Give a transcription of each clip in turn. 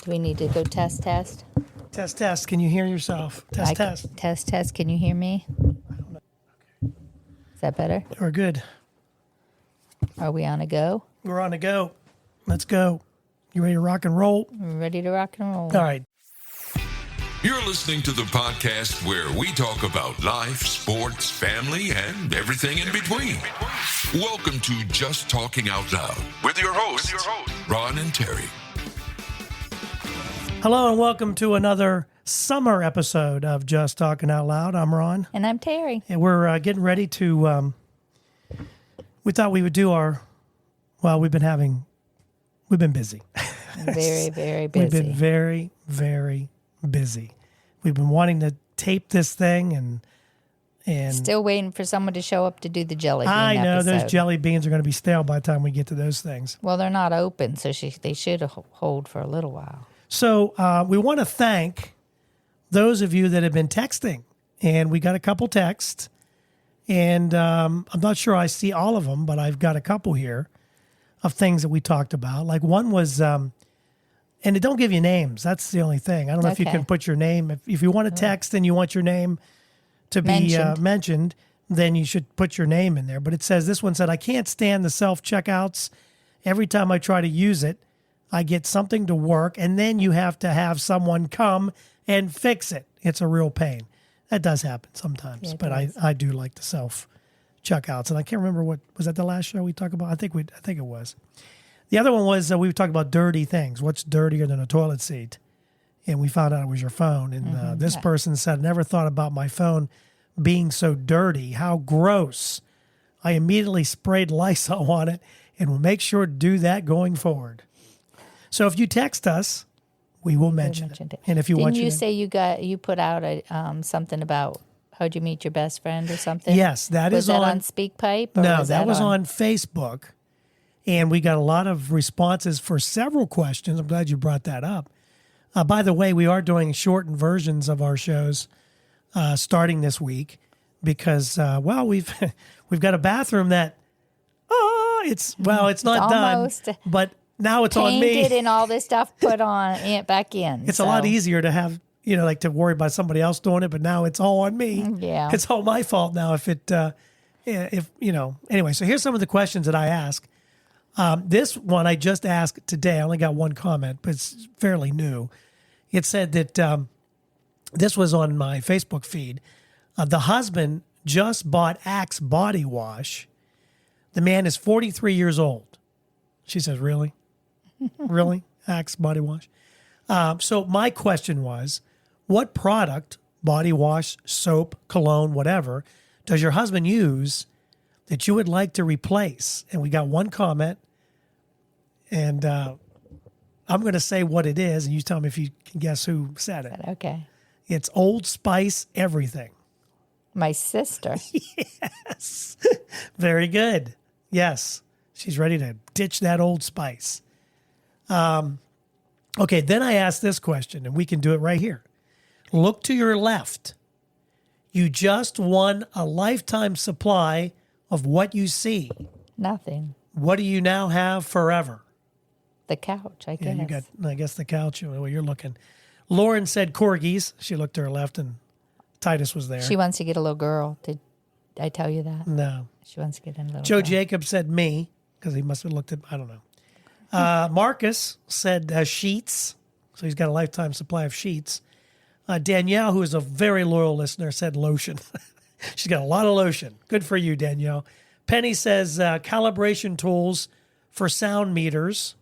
Do we need to go test? Test, test. Can you hear yourself? Test. Test. Can you hear me? Is that better? We're good. Are we on a go? We're on a go. Let's go. You ready to rock and roll? We're ready to rock and roll. All right. You're listening to the podcast where we talk about life, sports, family, and everything in between. Welcome to Just Talking Out Loud with your hosts, Ron and Terry. Hello and welcome to another summer episode of Just Talking Out Loud. I'm Ron. And I'm Terry. And we're getting ready to, we thought we would do we've been busy. Very, very busy. We've been very, very busy. We've been wanting to tape this thing and Still waiting for someone to show up to do the jelly bean I know episode. those jelly beans are going to be stale by the time we get to those things. Well, they're not open, so they should hold for a little while. So we want to thank those of you that have been texting, and we got a couple texts, and I'm not sure I see all of them, but I've got a couple here of things that we talked about. Like one was, and it don't give you names. That's the only thing. I don't know if you can put your name. If you want to text and you want your name to be mentioned, then you should put your name in there. But it says, this one said, I can't stand the self-checkouts. Every time I try to use it, I get something to work, and then you have to have someone come and fix it. It's a real pain. That does happen sometimes, but I do like the self-checkouts. And I can't remember was that the last show we talked about? I think it was. The other one was we talked about dirty things. What's dirtier than a toilet seat? And we found out it was your phone. And this person said, never thought about my phone being so dirty. How gross. I immediately sprayed Lysol on it and will make sure to do that going forward. So if you text us, we will mention it. And if you Didn't you say you put out something about how'd you meet your best friend or something? Yes, was that on SpeakPipe? No, that was on Facebook. And we got a lot of responses for several questions. I'm glad you brought that up. By the way, we are doing shortened versions of our shows starting this week because, we've got a bathroom that, it's not almost done, but now it's on me. Painted and all this stuff put on back in. It's a lot easier to have, to worry about somebody else doing it, but now it's all on me. Yeah. It's all my fault now anyway, so here's some of the questions that I ask. This one I just asked today. I only got one comment, but it's fairly new. It said that this was on my Facebook feed. The husband just bought Axe body wash. The man is 43 years old. She says, really? Really? Axe body wash? So my question was, what product, body wash, soap, cologne, whatever, does your husband use that you would like to replace? And we got one comment. And I'm going to say what it is, and you tell me if you can guess who said it. Okay. It's Old Spice everything. My sister. Yes. Very good. Yes. She's ready to ditch that Old Spice. Okay, then I asked this question, and we can do it right here. Look to your left. You just won a lifetime supply of what you see. Nothing. What do you now have forever? The couch, I guess. Yeah, you got, I guess, the couch. Well, you're looking. Lauren said corgis. She looked to her left, and Titus was there. She wants to get a little girl. Did I tell you that? No. She wants to get a little Joe girl. Jacob said me, because he must have looked at, I don't know. Marcus said sheets. So he's got a lifetime supply of sheets. Danielle, who is a very loyal listener, said lotion. She's got a lot of lotion. Good for you, Danielle. Penny says calibration tools for sound meters.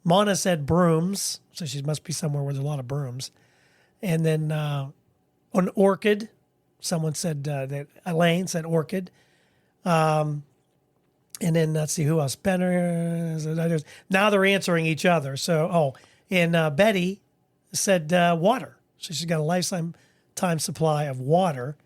Mona said brooms, so she must be somewhere where there's a lot of brooms. And then an orchid, someone said that Elaine said orchid. And then let's see who else. Benner. Now they're answering each other. So and Betty said water. So she's got a lifetime supply of water.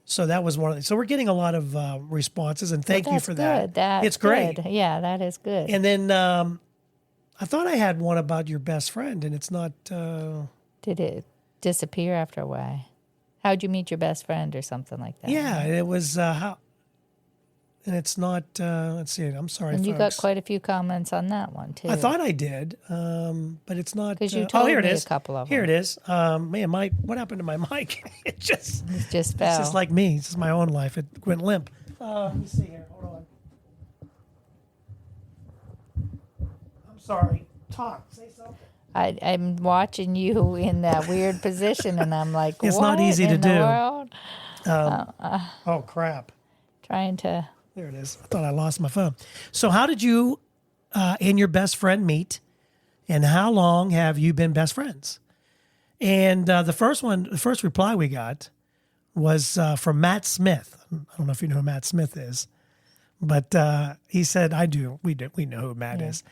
So that was one of the. So we're getting a lot of responses, and thank you for that. It's great. Good. Yeah, that is good. And then I thought I had one about your best friend, and it's not. Did it disappear after a while? How'd you meet your best friend or something like that? Yeah, it was how. and it's not. Let's see. I'm sorry, And you folks. got quite a few comments on that one too. I thought I did, but it's not. 'Cause you told here it me a is. couple of Here them. it is. Man, what happened to my mic? It just fell. It's just like me. It's just my own life. It went limp. Let me see here. Hold on. I'm sorry. Talk. Say something. I'm watching you in that weird position, and I'm like, It's what not easy to in the do. world? Oh crap. Trying to. There it is. I thought I lost my phone. So how did you and your best friend meet, and how long have you been best friends? And the first reply we got was from Matt Smith. I don't know if you know who Matt Smith is, but he said, I do. We know who Matt is.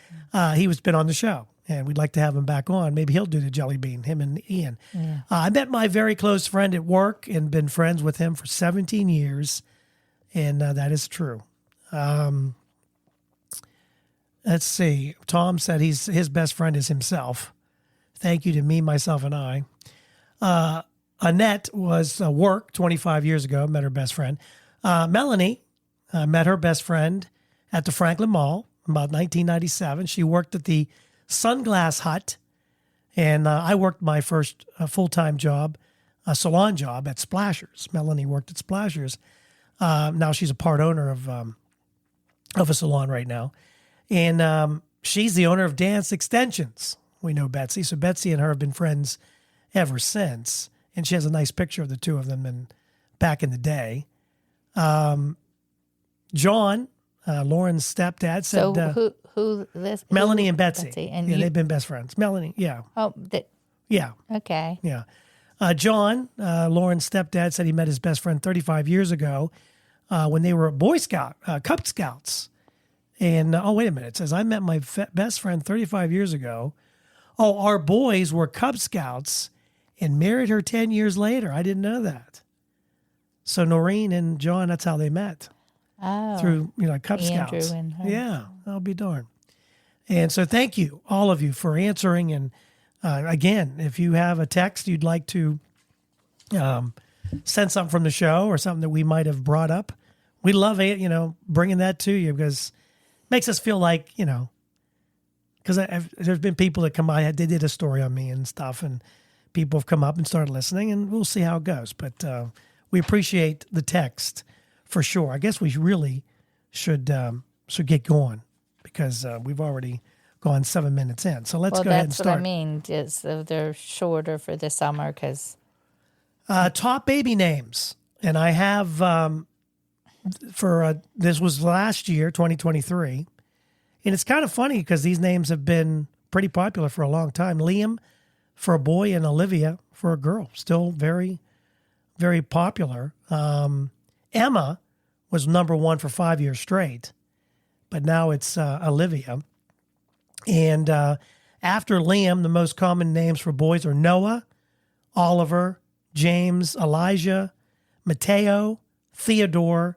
He was been on the show, and we'd like to have him back on. Maybe he'll do the Jelly Bean, him and Ian. Yeah. I met my very close friend at work and been friends with him for 17 years. And that is true. Let's see. Tom said his best friend is himself. Thank you to me, myself, and I. Annette was work 25 years ago, met her best friend. Melanie met her best friend at the Franklin Mall about 1997. She worked at the Sunglass Hut, and I worked my first full-time job, a salon job at Splashers. Melanie worked at Splashers. Now she's a part owner of a salon right now. And she's the owner of Dance Extensions. We know Betsy. So Betsy and her have been friends ever since. And she has a nice picture of the two of them back in the day. John, Lauren's stepdad, said... So who this? Melanie and Betsy. And yeah, they've been best friends. Melanie, yeah. Oh, Yeah. okay. Yeah. John, Lauren's stepdad, said he met his best friend 35 years ago when they were Boy Scout, Cub Scouts. And, wait a minute. It says, I met my best friend 35 years ago. Oh, our boys were Cub Scouts and married her 10 years later. I didn't know that. So Noreen and John, that's how they met. Oh. Through, Cub Andrew Scouts. and her. Yeah, I'll be darned. And so thank you, all of you, for answering. And again, if you have a text you'd like to send something from the show or something that we might have brought up, we love it, bringing that to you because it makes us feel like, because there's been people that come by, they did a story on me and stuff, and people have come up and started listening, and we'll see how it goes. But we appreciate the text for sure. I guess we really should get going because we've already gone 7 minutes in. So let's go ahead and start. That's what I mean. Is they're shorter for the summer because top baby names, and I have this was last year, 2023, and it's kind of funny because these names have been pretty popular for a long time. Liam for a boy and Olivia for a girl, still very, very popular. Emma was number one for 5 years straight, but now it's Olivia. And after Liam, the most common names for boys are Noah, Oliver, James, Elijah, Mateo, Theodore,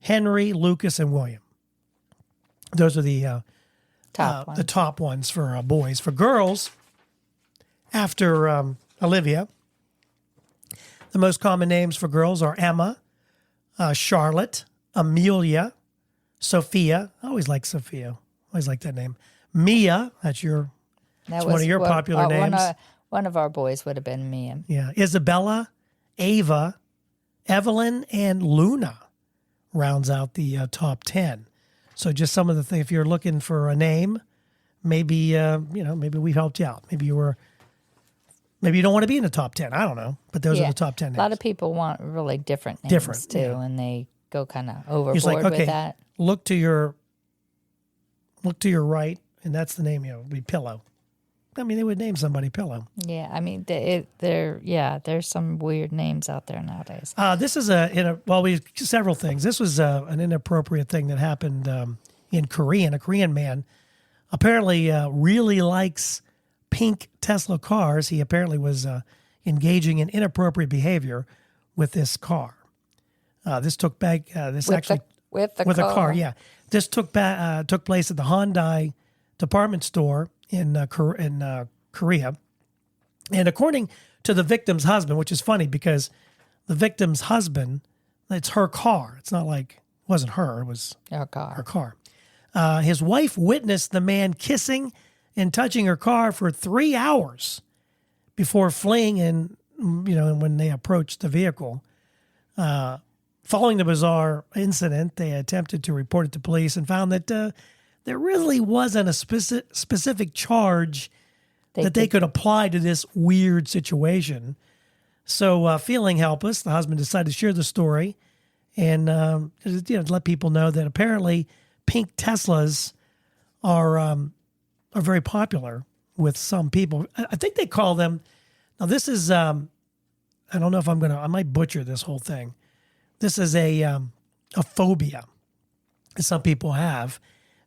Henry, Lucas, and William. Those are the top ones for boys. For girls, after Olivia, the most common names for girls are Emma, Charlotte, Amelia, Sophia. I always like Sophia. Always like that name. Mia, that's one of your popular names. One of our boys would have been Mia. Yeah. Isabella, Ava, Evelyn, and Luna rounds out the top 10. So just some of the things, if you're looking for a name, maybe, maybe we've helped you out. Maybe you don't want to be in the top 10. I don't know. But those are the top 10 names. A lot of people want really different names too, and they go kind of overboard with that. Look to your right, and that's the name, it'll be Pillow. I mean, they would name somebody Pillow. Yeah, I mean, there's some weird names out there nowadays. This is several things. This was an inappropriate thing that happened in Korean. A Korean man apparently really likes pink Tesla cars. He apparently was engaging in inappropriate behavior with this car. This took back. With a car. Yeah, this took place at the Hyundai department store in Korea, and according to the victim's husband, which is funny because the victim's husband, it's her car. It's not like wasn't her, it was Her car. her car. His wife witnessed the man kissing and touching her car for 3 hours before fleeing, and when they approached the vehicle. Following the bizarre incident, they attempted to report it to police and found that there really wasn't a specific charge that they could apply to this weird situation. So feeling helpless, the husband decided to share the story and let people know that apparently pink Teslas are very popular with some people. I think they call them, now this is, I don't know if I might butcher this whole thing. This is a phobia that some people have.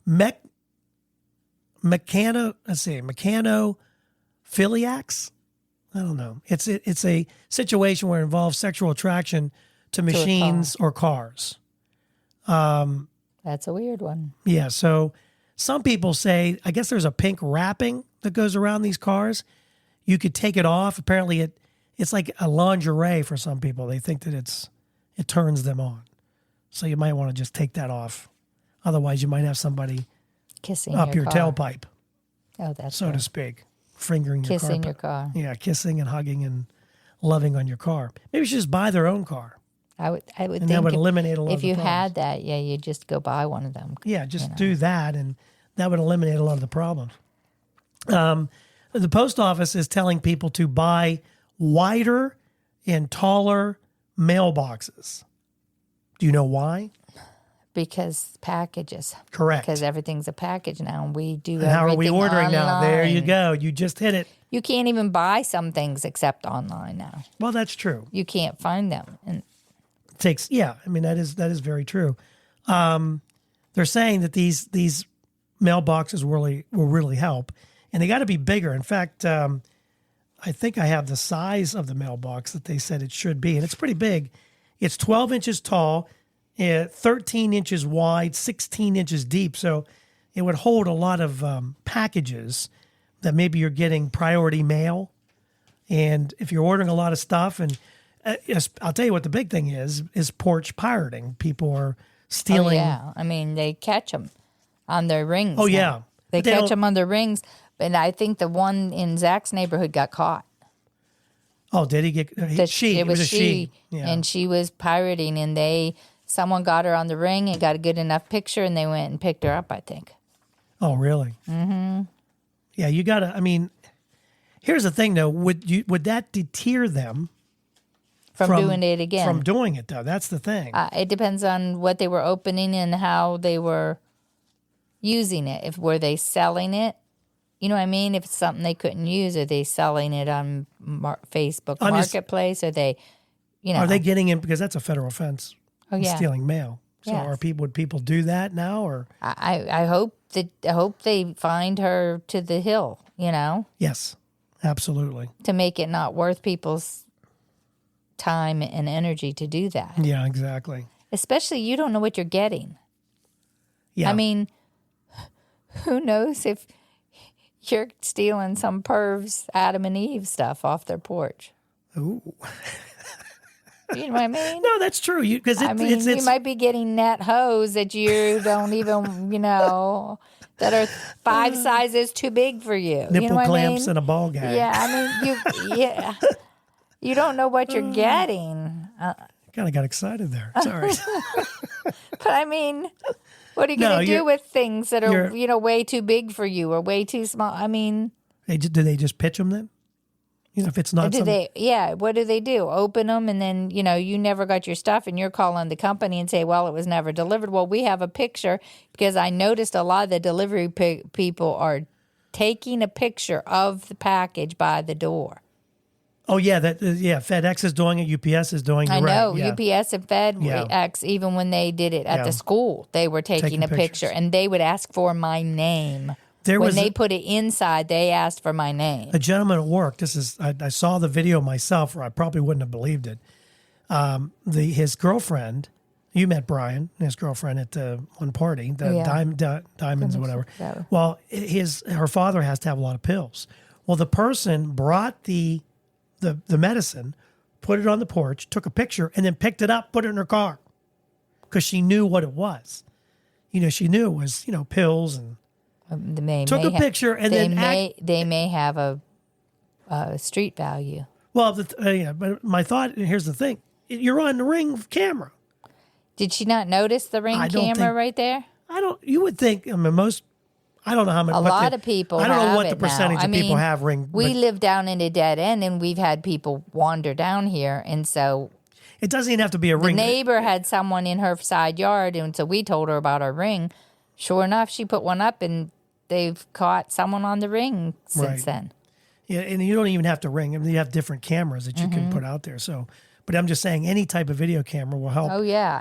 Mechanophiliacs? I don't know. It's a situation where it involves sexual attraction to machines or cars. That's a weird one. Yeah, so some people say, I guess there's a pink wrapping that goes around these cars. You could take it off. Apparently it's like a lingerie for some people. They think that it turns them on. So you might want to just take that off. Otherwise, you might have somebody Kissing up your car. tailpipe, Oh, that's so right. to speak, fingering your car. Kissing your car. Yeah, kissing and hugging and loving on your car. Maybe you should just buy their own car. I would And think that would eliminate a lot of if the you problems. had that, you'd just go buy one of them. Yeah, just do that, and that would eliminate a lot of the problems. The post office is telling people to buy wider and taller mailboxes. Do you know why? Because packages. Correct. Because everything's a package now, and we do And how are we everything ordering now? There you online. go. You just hit it. You can't even buy some things except online now. Well, that's true. You can't find them. And That is very true. They're saying that these mailboxes will really help, and they got to be bigger. In fact, I think I have the size of the mailbox that they said it should be, and it's pretty big. It's 12 inches tall, 13 inches wide, 16 inches deep. So it would hold a lot of packages that maybe you're getting priority mail, and if you're ordering a lot of stuff, and I'll tell you what the big thing is porch pirating. People are stealing. Oh, yeah. I mean, they catch them on their rings. Oh, now. yeah. They But they catch don't- them on their rings. And I think the one in Zach's neighborhood got caught. Oh, did he get? It was a she. Yeah. And she was pirating, and someone got her on the ring and got a good enough picture, and they went and picked her up, I think. Oh, really? Mm-hmm. Yeah, you got to. I mean, here's the thing, though. Would that deter them From doing it again. From doing it, though, that's the thing. It depends on what they were opening and how they were using it. Were they selling it? You know what I mean? If it's something they couldn't use, are they selling it on Facebook Marketplace? Are they, Are they getting in, because that's a federal offense? Oh, yeah. Stealing mail. So Yes. would people do that now, or? I hope they find her to the hill, Yes, absolutely. to make it not worth people's time and energy to do that. Yeah, exactly. Especially you don't know what you're getting. Yeah. I mean, who knows if you're stealing some pervs Adam and Eve stuff off their porch. Ooh. You know what I mean? No, that's true. Because you might be getting net hose that you don't even, that are 5 sizes too big for you. Nipple you know what clamps I mean? and a ball gag. Yeah, you don't know what you're getting. Kind of got excited there. Sorry. But I mean, what are you going to do with things that are, way too big for you or way too small? I mean, do they just pitch them then? If it's not what do they do? Open them, and then, you never got your stuff, and you're calling the company and say, well, it was never delivered. Well, we have a picture, because I noticed a lot of the delivery people are taking a picture of the package by the door. Oh, yeah. FedEx is doing it. UPS is doing it. I know. Right, yeah. UPS and FedEx, even when they did it at the school, they were taking a picture, pictures. and they would ask for my name. When they put it inside, they asked for my name. A gentleman at work, I saw the video myself, or I probably wouldn't have believed it. His girlfriend, you met Brian, his girlfriend at the one party, the diamonds or whatever. Well, her father has to have a lot of pills. Well, the person brought the medicine, put it on the porch, took a picture, and then picked it up, put it in her car. because she knew what it was. She knew it was, pills, and took a picture, and they may have a street value. Well, but my thought, and here's the thing, you're on the Ring camera. Did she not notice the Ring camera right there? You would think, I don't know how many. A lot of people I don't know have what the it percentage now. of people have Ring. We live down in a dead end, and we've had people wander down here, and so it doesn't even have to be a Ring. The neighbor had someone in her side yard, and so we told her about our Ring. Sure enough, she put one up, and they've caught someone on the Ring since then. Yeah, and you don't even have to Ring. You have different cameras that you can put out there. So, but I'm just saying, any type of video camera will help.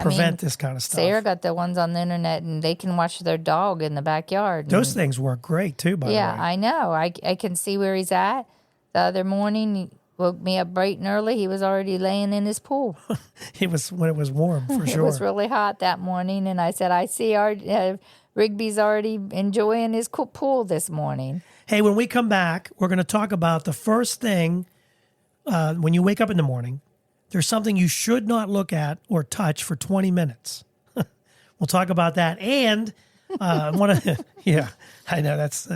Prevent this kind of stuff. Sarah got the ones on the internet, and they can watch their dog in the backyard. Those things work great too. By the way, I know. I can see where he's at. The other morning, he woke me up bright and early. He was already laying in his pool. It was when it was warm, for sure. It was really hot that morning, and I said, I see our Rigby's already enjoying his pool this morning. Hey, when we come back, we're going to talk about the first thing when you wake up in the morning. There's something you should not look at or touch for 20 minutes. We'll talk about that. And I know that's,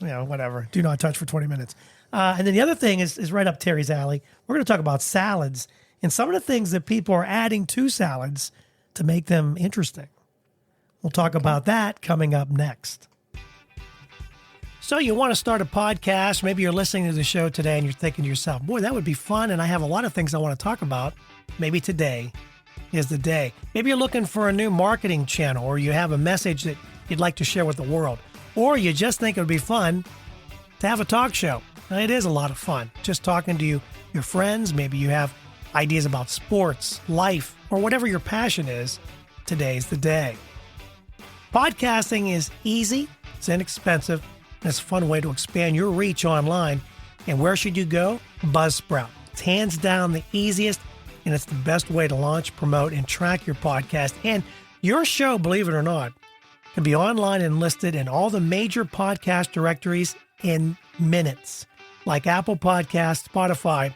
whatever. Do not touch for 20 minutes. And then the other thing is right up Terry's alley. We're going to talk about salads and some of the things that people are adding to salads to make them interesting. We'll talk about that coming up next. So you want to start a podcast, maybe you're listening to the show today and you're thinking to yourself, boy, that would be fun, and I have a lot of things I want to talk about. Maybe today is the day. Maybe you're looking for a new marketing channel, or you have a message that you'd like to share with the world, or you just think it would be fun to have a talk show. And it is a lot of fun, just talking to your friends. Maybe you have ideas about sports, life, or whatever your passion is. Today's the day. Podcasting is easy, it's inexpensive, and it's a fun way to expand your reach online. And where should you go? Buzzsprout. It's hands down the easiest, and it's the best way to launch, promote, and track your podcast. And your show, believe it or not, can be online and listed in all the major podcast directories in minutes, like Apple Podcasts, Spotify,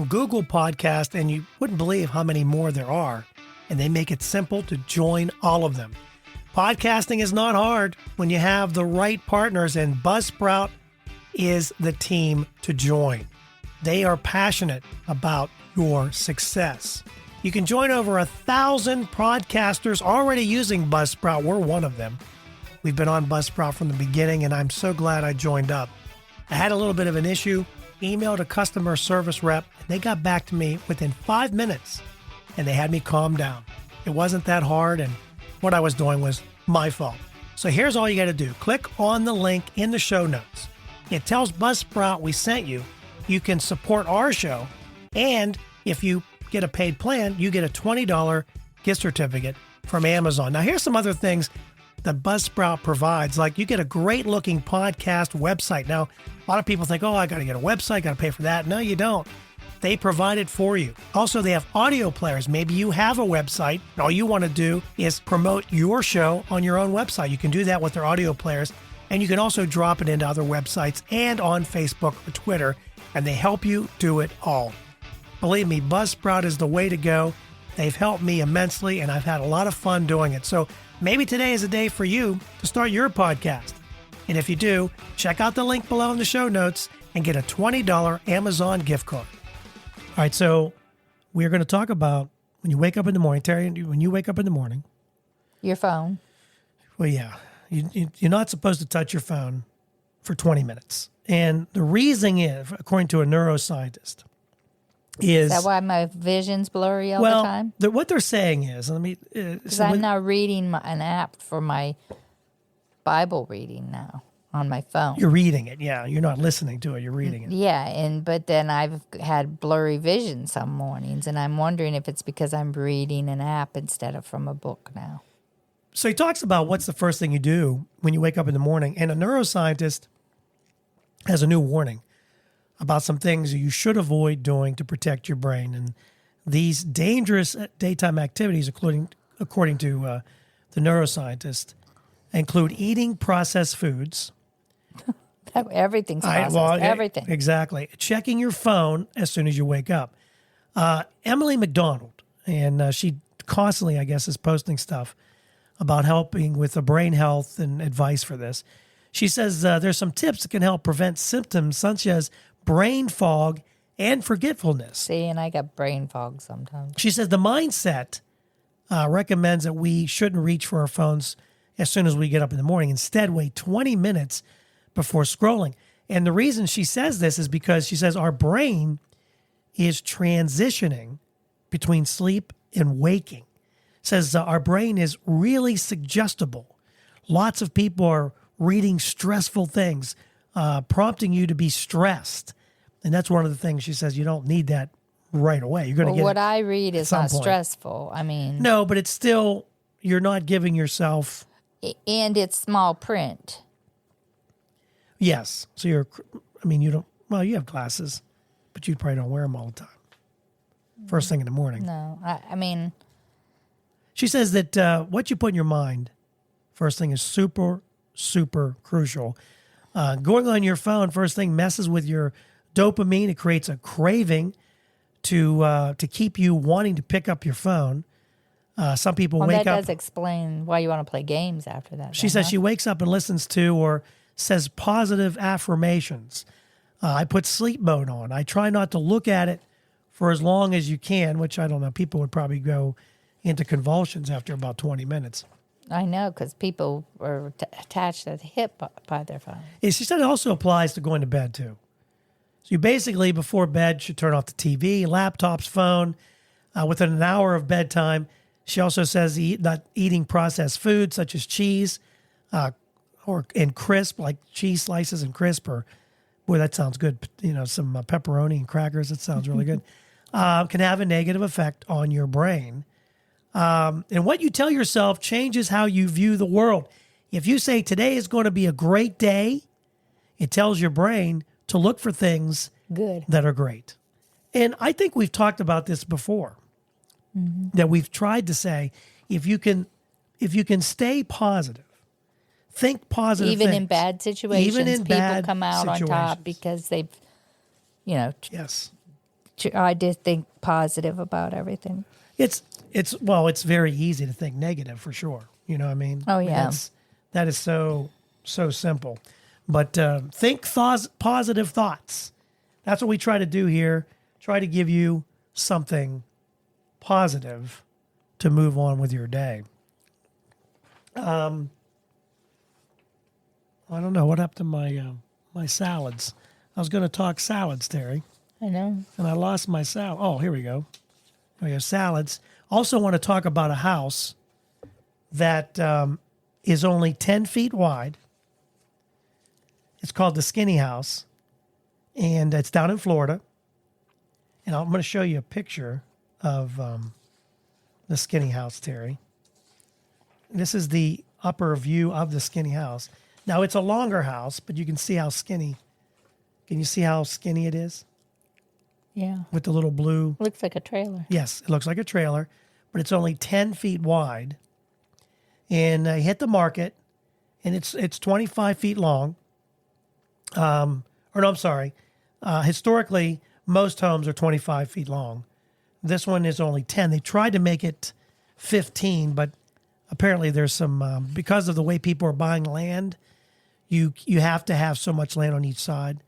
Google Podcast, and you wouldn't believe how many more there are. And they make it simple to join all of them. Podcasting is not hard when you have the right partners, and Buzzsprout is the team to join. They are passionate about your success. You can join over 1,000 podcasters already using Buzzsprout. We're one of them. We've been on Buzzsprout from the beginning, and I'm so glad I joined up. I had a little bit of an issue, emailed a customer service rep, and they got back to me within 5 minutes, and they had me calm down. It wasn't that hard, and what I was doing was my fault. So here's all you got to do. Click on the link in the show notes. It tells Buzzsprout we sent you. You can support our show, and if you get a paid plan, you get a $20 gift certificate from Amazon. Now, here's some other things that Buzzsprout provides. Like, you get a great looking podcast website. Now, a lot of people think, oh, I got to get a website, got to pay for that. No, you don't. They provide it for you. Also, they have audio players. Maybe you have a website. All you want to do is promote your show on your own website. You can do that with their audio players. And you can also drop it into other websites and on Facebook or Twitter. And they help you do it all. Believe me, Buzzsprout is the way to go. They've helped me immensely, and I've had a lot of fun doing it. So maybe today is a day for you to start your podcast. And if you do, check out the link below in the show notes and get a $20 Amazon gift card. All right, so we're going to talk about when you wake up in the morning. Terry, when you wake up in the morning. Your phone. Well, yeah. You're not supposed to touch your phone for 20 minutes. And the reason is, according to a neuroscientist, is that why my vision's blurry all the time? What they're saying is, because I'm now reading an app for my Bible reading now on my phone. You're reading it, yeah. You're not listening to it. You're reading it. Yeah, but then I've had blurry vision some mornings, and I'm wondering if it's because I'm reading an app instead of from a book now. So he talks about what's the first thing you do when you wake up in the morning, and a neuroscientist has a new warning about some things you should avoid doing to protect your brain. And these dangerous daytime activities, according to the neuroscientist, include eating processed foods. Everything's processed. Everything. Exactly. Checking your phone as soon as you wake up. Emily McDonald, and she constantly, I guess, is posting stuff about helping with the brain health and advice for this. She says there's some tips that can help prevent symptoms such as brain fog and forgetfulness. See, and I got brain fog sometimes. She says the mindset recommends that we shouldn't reach for our phones as soon as we get up in the morning. Instead, wait 20 minutes before scrolling. And the reason she says this is because she says our brain is transitioning between sleep and waking. Says our brain is really suggestible. Lots of people are reading stressful things, prompting you to be stressed. And that's one of the things she says you don't need that right away. You're going to get what it I read is some not point. stressful. I mean, No, but it's still, you're not giving yourself. and it's small print. Yes. So you don't, well, you have glasses, but you probably don't wear them all the time. First thing in the morning. No, I mean, She says that what you put in your mind, first thing, is super, super crucial. Going on your phone, first thing, messes with your dopamine. It creates a craving to keep you wanting to pick up your phone. Some people well, wake that up. does explain why you want to play games after that. She says she wakes up and listens to or says positive affirmations. I put sleep mode on. I try not to look at it for as long as you can, which I don't know. People would probably go into convulsions after about 20 minutes. I know, because people are attached at the hip by their phone. And she said it also applies to going to bed too. So you basically, before bed, should turn off the TV, laptops, phone, within an hour of bedtime. She also says not eating processed food such as cheese and crisp, like cheese slices and crisp, or, boy, that sounds good. You know, some pepperoni and crackers. That sounds really good. Can have a negative effect on your brain. And what you tell yourself changes how you view the world. If you say today is going to be a great day, it tells your brain to look for things Good. that are great. And I think we've talked about this before, that we've tried to say, if you can stay positive, think positive Even in things. bad situations, Even in people bad come out on top situations. because they've, you know, Yes. I did think positive about everything. It's very easy to think negative for sure. You know what I mean? Oh, yeah. That is so simple. But think positive thoughts. That's what we try to do here. Try to give you something positive to move on with your day. I don't know what happened to my salads. I was going to talk salads, Terry, I know. and I lost my salad. Oh, here we go. We have salads. Also want to talk about a house that is only 10 feet wide. It's called the Skinny House, and it's down in Florida. And I'm going to show you a picture of the Skinny House, Terry. This is the upper view of the Skinny House. Now, it's a longer house, but you can see how skinny. Can you see how skinny it is? Yeah. With the little blue. Looks like a trailer. Yes, it looks like a trailer, but it's only 10 feet wide. And hit the market, and it's 25 feet long. Historically, most homes are 25 feet long. This one is only 10. They tried to make it 15, but apparently there's some, because of the way people are buying land, you have to have so much land on each side.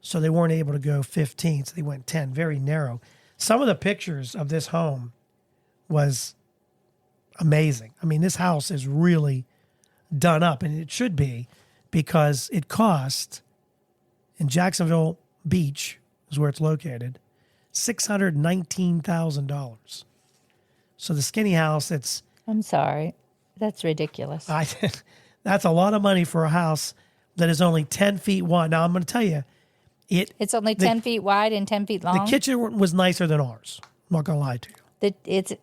So they weren't able to go 15, so they went 10, very narrow. Some of the pictures of this home was amazing. I mean, this house is really done up, and it should be, because it cost, in Jacksonville Beach is where it's located, $619,000. So the Skinny House, I'm sorry. That's ridiculous. that's a lot of money for a house that is only 10 feet wide. Now, I'm going to tell you, It's only 10 feet wide and 10 feet long. the kitchen was nicer than ours. I'm not going to lie to you. It's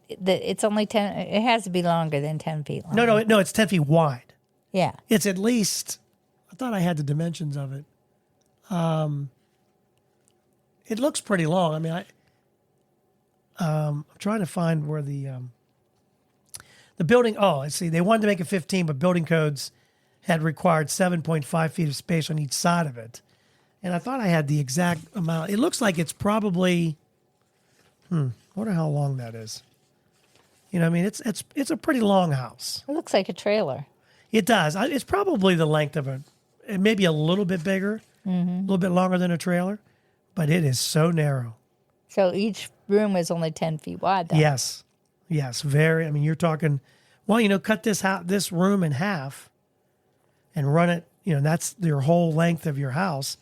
only 10. It has to be longer than 10 feet long. No, it's 10 feet wide. Yeah. It's at least, I thought I had the dimensions of it. It looks pretty long. I mean, I'm trying to find where the building, let's see, they wanted to make it 15, but building codes had required 7.5 feet of space on each side of it. And I thought I had the exact amount. It looks like it's probably, I wonder how long that is. You know, what I mean, it's a pretty long house. It looks like a trailer. It does. It's probably the length of maybe a little bit bigger, a little bit longer than a trailer, but it is so narrow. So each room is only 10 feet wide, though. Yes, very. I mean, you're talking. Well, you know, cut this room in half, and run it. You know, that's your whole length of your house.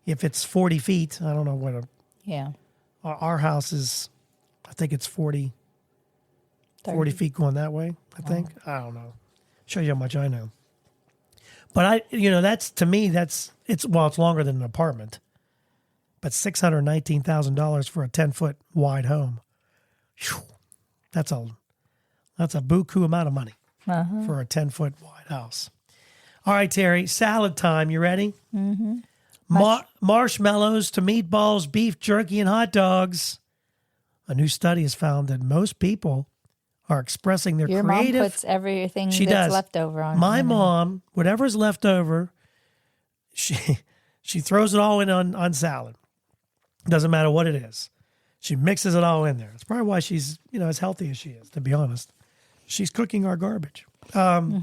If it's 40 feet, I don't know what Yeah. our house is. I think it's 40 feet going that way. I think. I don't know. Show you how much I know. But that's to me, it's longer than an apartment. But $619,000 for a 10-foot wide home. Whew, that's a buku amount of money for a 10-foot wide house. All right, Terry, salad time. You ready? Mm-hmm. Marshmallows to meatballs, beef jerky, and hot dogs. A new study has found that most people are expressing their Your creative. mom puts everything She that's does. left over on. My mom, whatever's left over, she throws it all in on salad. Doesn't matter what it is. She mixes it all in there. It's probably why she's as healthy as she is. To be honest, she's cooking our garbage. They're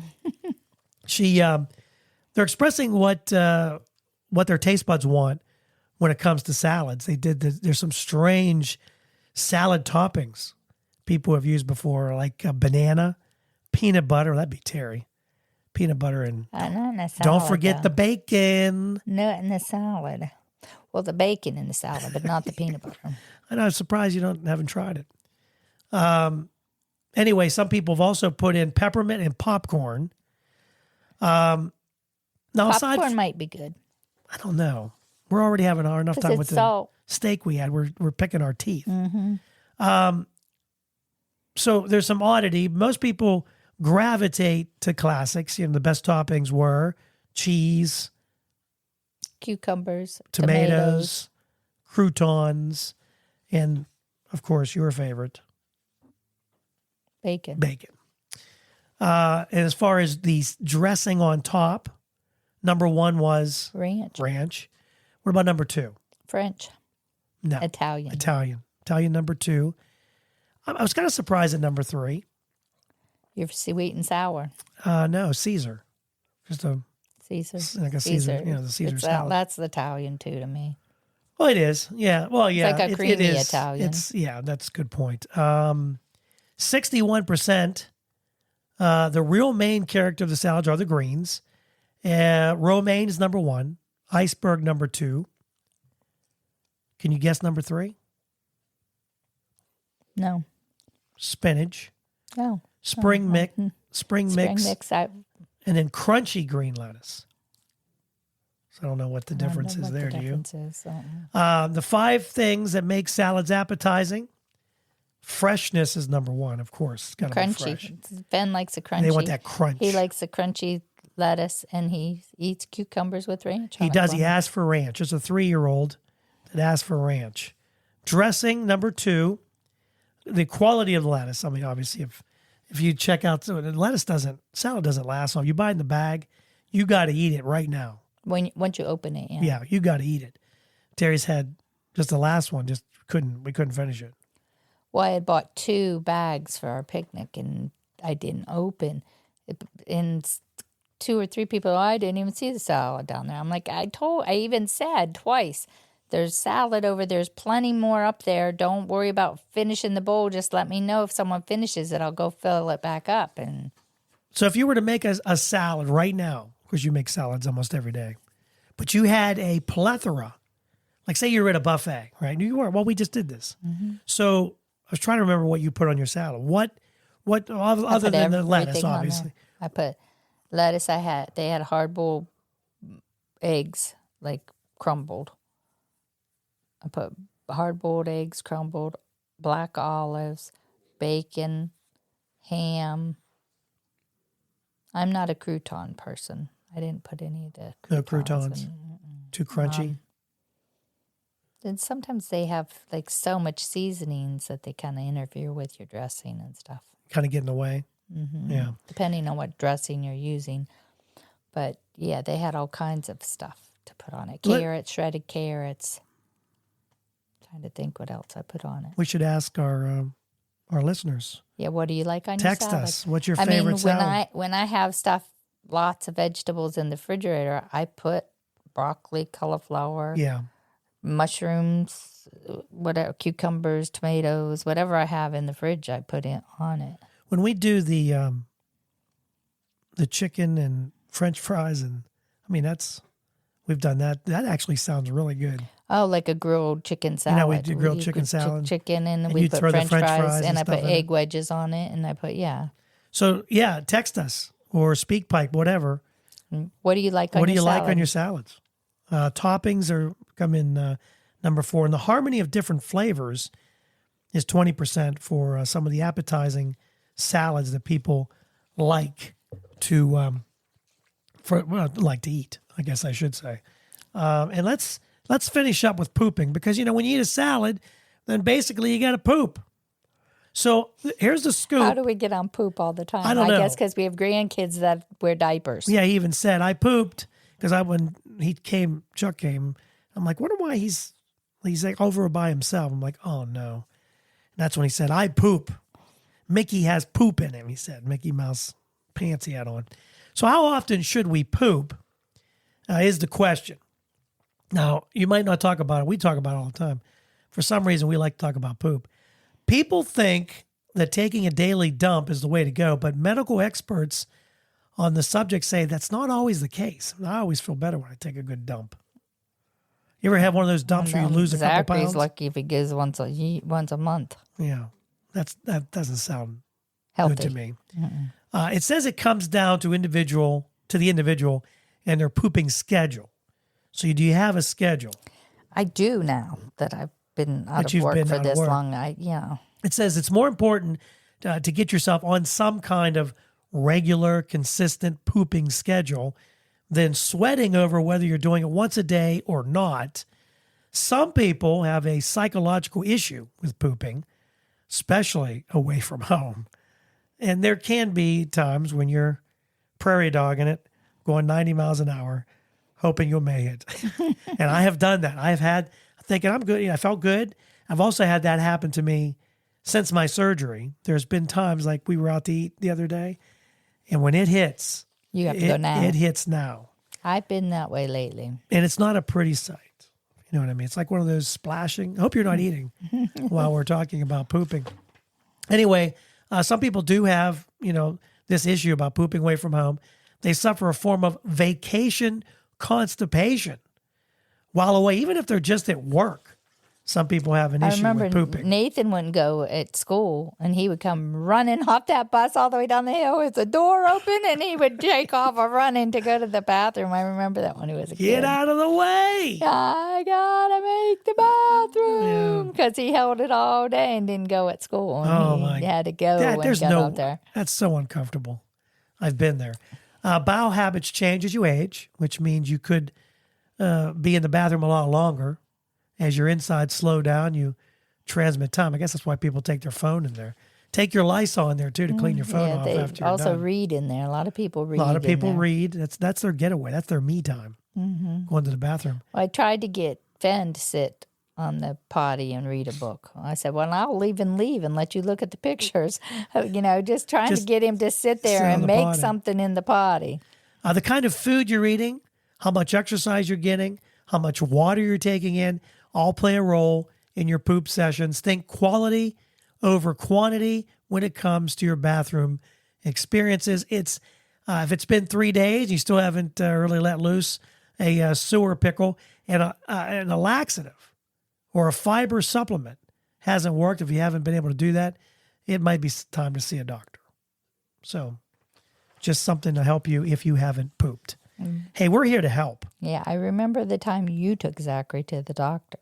expressing what their taste buds want when it comes to salads. There's some strange salad toppings people have used before, like a banana, peanut butter. That'd be Terry. Peanut butter and Not in the salad, don't forget though. the bacon. Not in the salad. Well, the bacon in the salad, but not the peanut butter. And I'm surprised you haven't tried it. Anyway, some people have also put in peppermint and popcorn. Now, Popcorn might be good. I don't know. We're already having enough time with the salt. steak we had. We're picking our teeth. Mm-hmm. So there's some oddity. Most people gravitate to classics. The best toppings were cheese, Cucumbers, tomatoes, croutons, and, of course, your favorite, bacon. And as far as the dressing on top, number one was Ranch. What about number two? French. No. Italian. Number two. I was kind of surprised at number three. You're sweet and sour. No, Caesar. Just a Caesar. like a Caesar. The Caesar salad. That's Italian too to me. Well, it is. Yeah. Well, yeah. It's like a creamy it is. Italian. That's a good point. 61%. The real main character of the salads are the greens. Romaine is number one. Iceberg number two. Can you guess number three? No. Spinach. No. Spring mix. Spring mix. And then crunchy green lettuce. So I don't know what the difference is there. Do you? The 5 things that make salads appetizing. Freshness is number one, of course. It's gotta be fresh. Ben likes a crunchy. They want that crunch. He likes a crunchy lettuce, and he eats cucumbers with ranch. He does. He asks for ranch. It's a 3-year-old that asks for ranch. Dressing, number 2. The quality of the lettuce. I mean, obviously, if you check out, salad doesn't last long. You buy it in the bag, you got to eat it right now. Once you open it, Yeah, you got to eat it. Terry's had just the last one, we couldn't finish it. Well, I had bought 2 bags for our picnic, and I didn't open it. And 2 or 3 people, I didn't even see the salad down there. I'm like, I even said twice, there's salad over there's plenty more up there. Don't worry about finishing the bowl. Just let me know if someone finishes it. I'll go fill it back up. And so if you were to make a salad right now, because you make salads almost every day, but you had a plethora, like say you're at a buffet, right? You weren't. Well, we just did this. Mm-hmm. So I was trying to remember what you put on your salad. What other than the lettuce, obviously. I put lettuce. They had hard-boiled eggs, like crumbled. I put hard-boiled eggs, crumbled, black olives, bacon, ham. I'm not a crouton person. I didn't put any of the croutons. No croutons. Too crunchy. And sometimes they have like so much seasonings that they kind of interfere with your dressing and stuff. Kind of get in the way. Mm-hmm. Yeah. Depending on what dressing you're using. But yeah, they had all kinds of stuff to put on it. Carrots, shredded carrots. Trying to think what else I put on it. We should ask our our listeners. Yeah, what do you like on your Text salad? us. What's your I favorite mean, salad? when I have stuff, lots of vegetables in the refrigerator, I put broccoli, cauliflower, Yeah. mushrooms, whatever, cucumbers, tomatoes, whatever I have in the fridge, I put it on it. When we do the chicken and French fries, and I mean we've done that. That actually sounds really good. Oh, like a grilled chicken salad. You know, we do grilled chicken salad. Chicken, and And we you put throw the French French fries, fries and and I put stuff in egg wedges on it, and I put So yeah, text us or speak pipe, whatever. What do you like on What do your you salad? like on your salads? Toppings come in number 4, and the harmony of different flavors is 20% for some of the appetizing salads that people like to like to eat. I guess I should say. And let's finish up with pooping, because when you eat a salad, then basically you got to poop. So here's the scoop. How do we get on poop all the time? I don't know. I guess because we have grandkids that wear diapers. Yeah, he even said I pooped because when Chuck came, I'm like, wonder why he's like over by himself. I'm like, oh no. And that's when he said, I poop. Mickey has poop in him. He said, Mickey Mouse pants he had on. So how often should we poop? Is the question. Now, you might not talk about it. We talk about it all the time. For some reason, we like to talk about poop. People think that taking a daily dump is the way to go, but medical experts on the subject say that's not always the case. I always feel better when I take a good dump. You ever have one of those dumps where you lose a couple pounds? Zachary's lucky if he goes once a month. Yeah, that doesn't sound Healthy good to me. It says it comes down to the individual and their pooping schedule. So do you have a schedule? I do now that I've been out That of you've work been for out of this work. long. It says it's more important to get yourself on some kind of regular, consistent pooping schedule than sweating over whether you're doing it once a day or not. Some people have a psychological issue with pooping, especially away from home. And there can be times when you're prairie dogging it, going 90 miles an hour, hoping you'll make it. And I have done that. I've had thinking I'm good. I felt good. I've also had that happen to me since my surgery. There's been times like we were out to eat the other day, and when it hits, You have to go now. It hits now. I've been that way lately. And it's not a pretty sight. You know what I mean? It's like one of those splashing. I hope you're not eating while we're talking about pooping. Anyway, some people do have, this issue about pooping away from home. They suffer a form of vacation constipation while away, even if they're just at work. Some people have an I issue remember with pooping. Nathan wouldn't go at school, and he would come running off that bus all the way down the hill with the door open, and he would take off a running to go to the bathroom. I remember that when he was a kid. Get out of the way. I gotta make the bathroom because he held it all day and didn't go at school. And he had to go when he got out there. That's so uncomfortable. I've been there. Bowel habits change as you age, which means you could be in the bathroom a lot longer. As your insides slow down, you transmit time. I guess that's why people take their phone in there. Take your Lysol in there, too, to clean your phone off after you're also done. read in there. A lot of people read. A lot of people read. That's their getaway. That's their me time, going to the bathroom. Well, I tried to get Fenn to sit on the potty and read a book. I said, well, I'll even leave and let you look at the pictures. Just trying to get him to sit there and make something in the potty. The kind of food you're eating, how much exercise you're getting, how much water you're taking in, all play a role in your poop sessions. Think quality over quantity when it comes to your bathroom experiences. It's if it's been 3 days, you still haven't really let loose a sewer pickle, and a laxative or a fiber supplement hasn't worked. If you haven't been able to do that, it might be time to see a doctor. So just something to help you if you haven't pooped. Hey, we're here to help. Yeah, I remember the time you took Zachary to the doctor.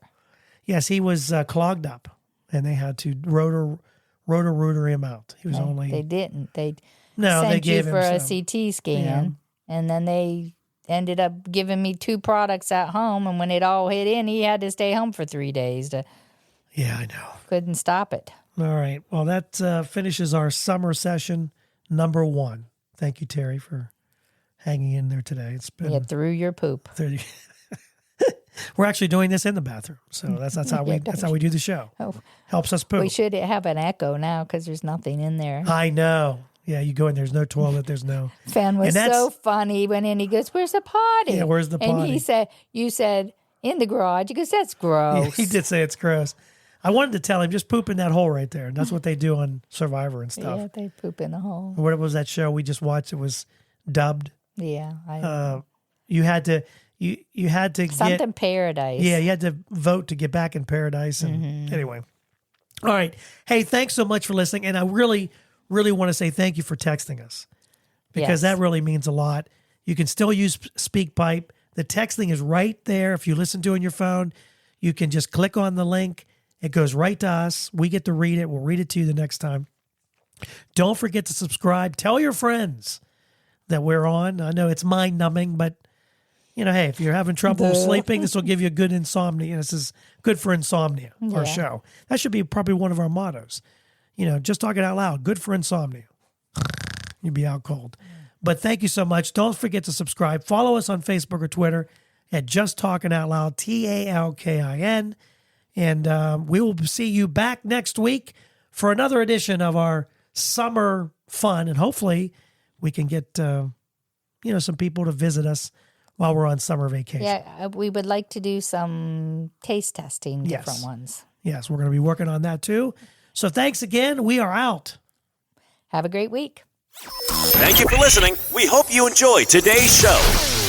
Yes, he was clogged up, and they had to rotor him out. He was only. They didn't. They No, sent they gave you for him a some. CT scan, and then they ended up giving me 2 products at home. And when it all hit in, he had to stay home for 3 days. Yeah, I know. Couldn't stop it. All right. Well, that finishes our summer session number 1. Thank you, Terry, for hanging in there today. It's been Yeah, through your poop. 30. We're actually doing this in the bathroom, so that's how we do the show. Oh. Helps us poop. We should have an echo now because there's nothing in there. I know. Yeah, you go in. There's no toilet. There's no. Fan was so funny. He went in. He goes, "Where's the potty?" Yeah, where's the potty? And he said, "You said in the garage." He goes, "That's gross." Yeah, he did say it's gross. I wanted to tell him just poop in that hole right there. And that's what they do on Survivor and stuff. Yeah, they poop in the hole. What was that show we just watched? It was dubbed. Yeah, You had to. You had to something paradise. Yeah, you had to vote to get back in paradise. And anyway, all right. Hey, thanks so much for listening. And I really, really want to say thank you for texting us because that really means a lot. You can still use SpeakPipe. The texting is right there. If you listen to it on your phone, you can just click on the link. It goes right to us. We get to read it. We'll read it to you the next time. Don't forget to subscribe. Tell your friends that we're on. I know it's mind-numbing, but hey, if you're having trouble sleeping, this will give you a good insomnia. This is good for insomnia, our show. That should be probably one of our mottos. Just talking out loud, good for insomnia. You'd be out cold. But thank you so much. Don't forget to subscribe. Follow us on Facebook or Twitter at Just Talking Out Loud, TALKIN. And we will see you back next week for another edition of our summer fun. And hopefully we can get, some people to visit us while we're on summer vacation. Yeah, we would like to do some taste testing, different ones. Yes, we're going to be working on that too. So thanks again. We are out. Have a great week. Thank you for listening. We hope you enjoyed today's show.